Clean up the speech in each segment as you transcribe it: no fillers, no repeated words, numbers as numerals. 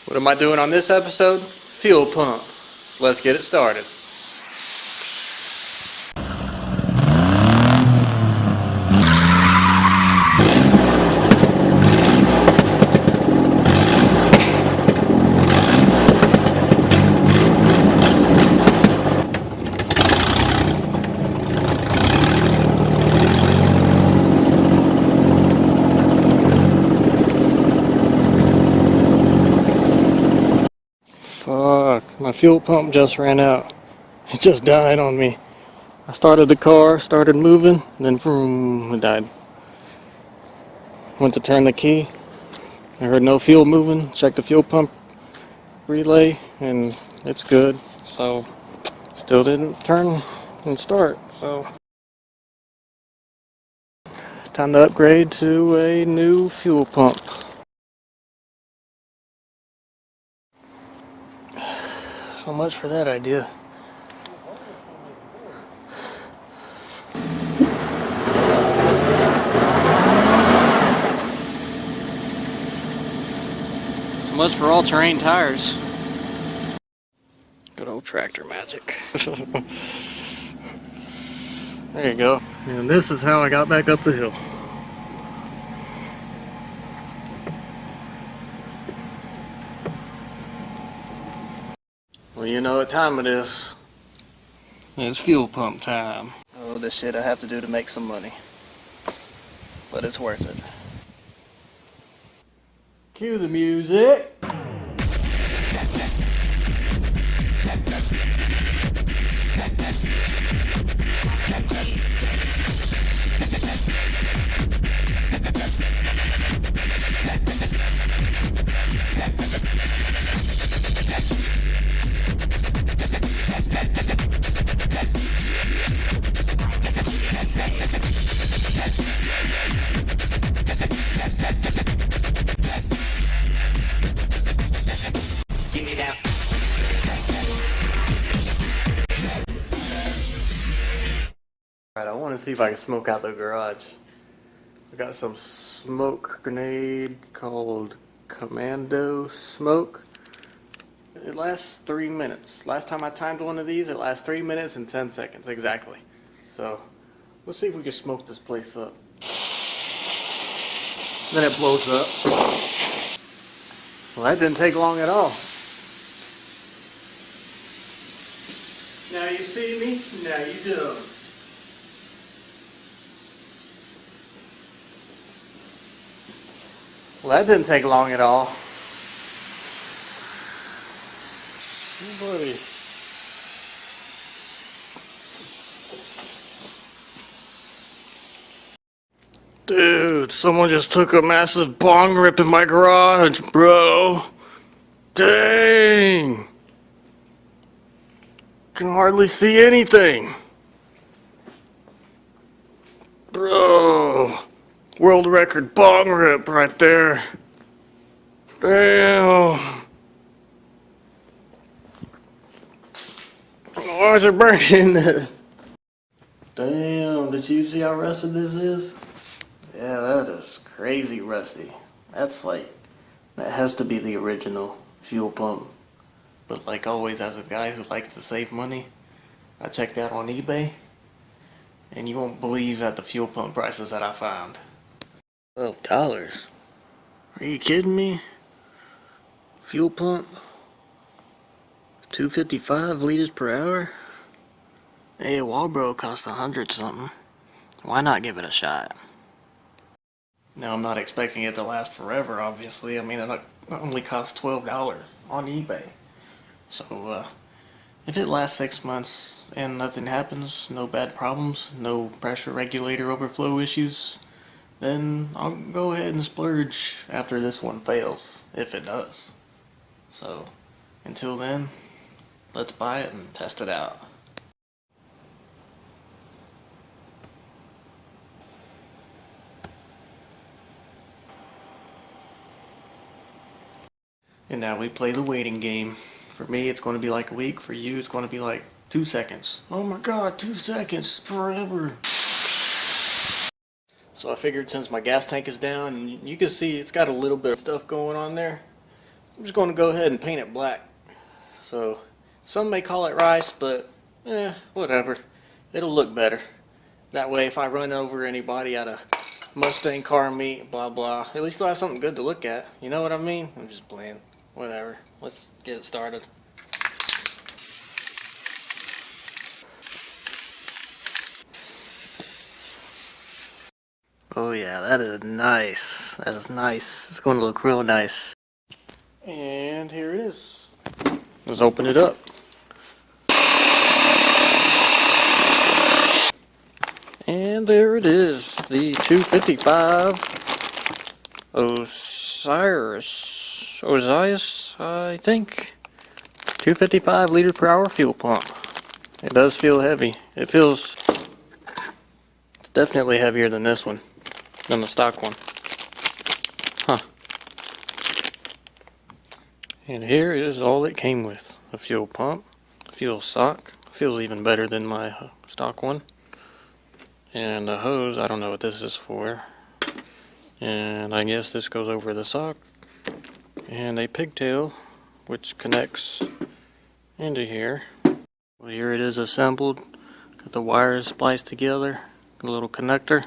What am I doing on this episode? Fuel pump. Let's get it started. Fuck, my fuel pump just ran out. It just died on me. I started the car, started moving, then vroom, it died. Went to turn the key. I heard no fuel moving. Checked the fuel pump relay, and it's good. So, still didn't turn and start. So, time to upgrade to a new fuel pump. So much for that idea. So much for all-terrain tires. Good old tractor magic. There you go. And this is how I got back up the hill. Well, you know what time it is. It's fuel pump time. Oh, this shit I have to do to make some money. But it's worth it. Cue the music. Alright, I want to see if I can smoke out the garage. I got some smoke grenade called Commando Smoke. It lasts 3 minutes. Last time I timed one of these, it lasts 3 minutes and 10 seconds exactly. So, let's see if we can smoke this place up. Then it blows up. Well, that didn't take long at all. Now you see me, now you don't. Well, that didn't take long at all. Oh, buddy. Dude, someone just took a massive bong rip in my garage, bro. Dang. Can hardly see anything. Bro. World record bong rip right there. Damn. Why is it burning? Damn, did you see how rusted this is? Yeah, that is crazy rusty. That's like, that has to be the original fuel pump. But like always, as a guy who likes to save money, I checked out on eBay, and you won't believe at the fuel pump prices that I found. $12. Are you kidding me? Fuel pump? 255 liters per hour? Hey, Walbro cost 100 something. Why not give it a shot? Now, I'm not expecting it to last forever, obviously. I mean, it only costs $12 on eBay. So, if it lasts 6 months and nothing happens, no bad problems, no pressure regulator overflow issues, then I'll go ahead and splurge after this one fails, if it does. So, until then, let's buy it and test it out. And now we play the waiting game. For me, it's going to be like a week. For you, it's going to be like 2 seconds. Oh my god, 2 seconds, forever. So I figured since my gas tank is down, and you can see it's got a little bit of stuff going on there. I'm just going to go ahead and paint it black. So some may call it rice, but whatever. It'll look better. That way if I run over anybody at a Mustang car meet, blah blah, at least they'll have something good to look at. You know what I mean? I'm just playing. Whatever. Let's get it started. Oh yeah, that is nice. That is nice. It's going to look real nice. And here it is. Let's open it up. And there it is, the 255 OSIAS, I think. 255 liter per hour fuel pump. It does feel heavy. It feels definitely heavier than this one, than the stock one. Huh. And here is all it came with. A fuel pump, a fuel sock. Feels even better than my stock one. And a hose, I don't know what this is for. And I guess this goes over the sock. And a pigtail, which connects into here. Well, here it is assembled. Got the wires spliced together. A little connector.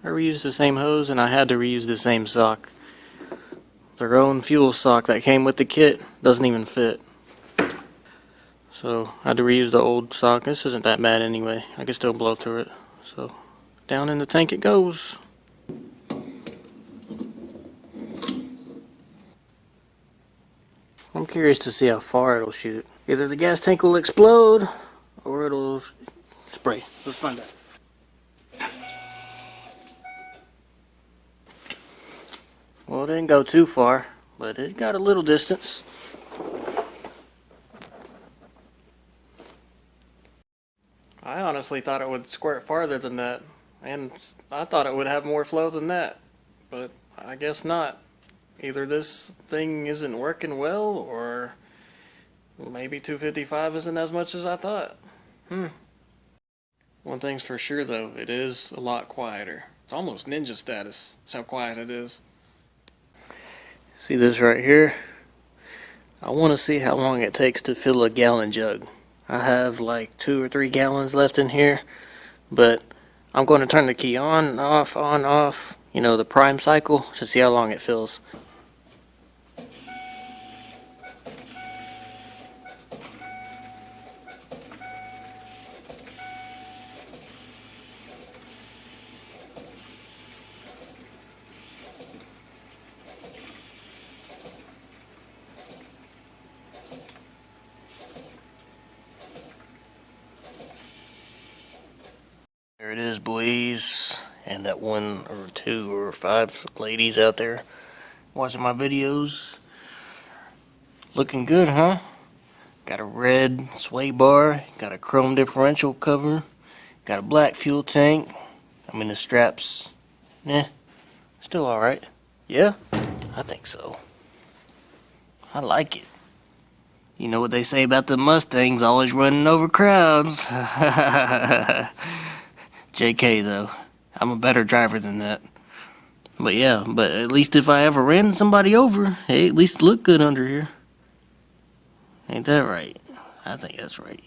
I reused the same hose and I had to reuse the same sock. Their own fuel sock that came with the kit doesn't even fit. So I had to reuse the old sock. This isn't that bad anyway. I can still blow through it. So down in the tank it goes. I'm curious to see how far it'll shoot. Either the gas tank will explode or it'll spray. Let's find out. Well, it didn't go too far, but it got a little distance. I honestly thought it would squirt farther than that, and I thought it would have more flow than that, but I guess not. Either this thing isn't working well, or maybe 255 isn't as much as I thought. One thing's for sure though, it is a lot quieter. It's almost ninja status, that's how quiet it is. See this right here? I want to see how long it takes to fill a gallon jug. I have like 2 or 3 gallons left in here, but I'm going to turn the key on, off, you know, the prime cycle, to see how long it fills. There it is, boys, and that 1 or 2 or 5 ladies out there watching my videos. Looking good, huh? Got a red sway bar, got a chrome differential cover, got a black fuel tank. I mean, the straps, still alright. Yeah, I think so. I like it. You know what they say about the Mustangs, always running over crowds. JK though, I'm a better driver than that. But yeah, but at least if I ever ran somebody over, hey, at least look good under here. Ain't that right? I think that's right.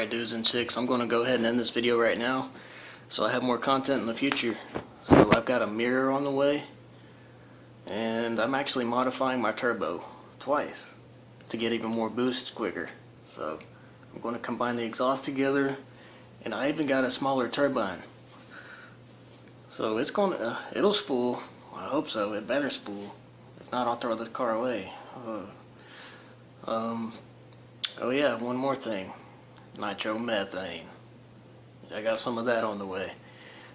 Dudes and chicks, I'm going to go ahead and end this video right now so I have more content in the future. So I've got a mirror on the way, and I'm actually modifying my turbo twice to get even more boost quicker. So I'm going to combine the exhaust together, and I even got a smaller turbine. So it's going to, it'll spool. I hope so. It better spool. If not, I'll throw this car away. Oh yeah, one more thing. Nitromethane. I got some of that on the way.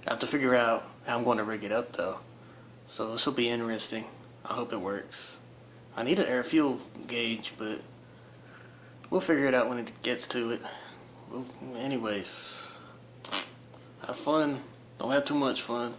I have to figure out how I'm going to rig it up though. So this will be interesting. I hope it works. I need an air fuel gauge, but we'll figure it out when it gets to it. Well, anyways, have fun. Don't have too much fun.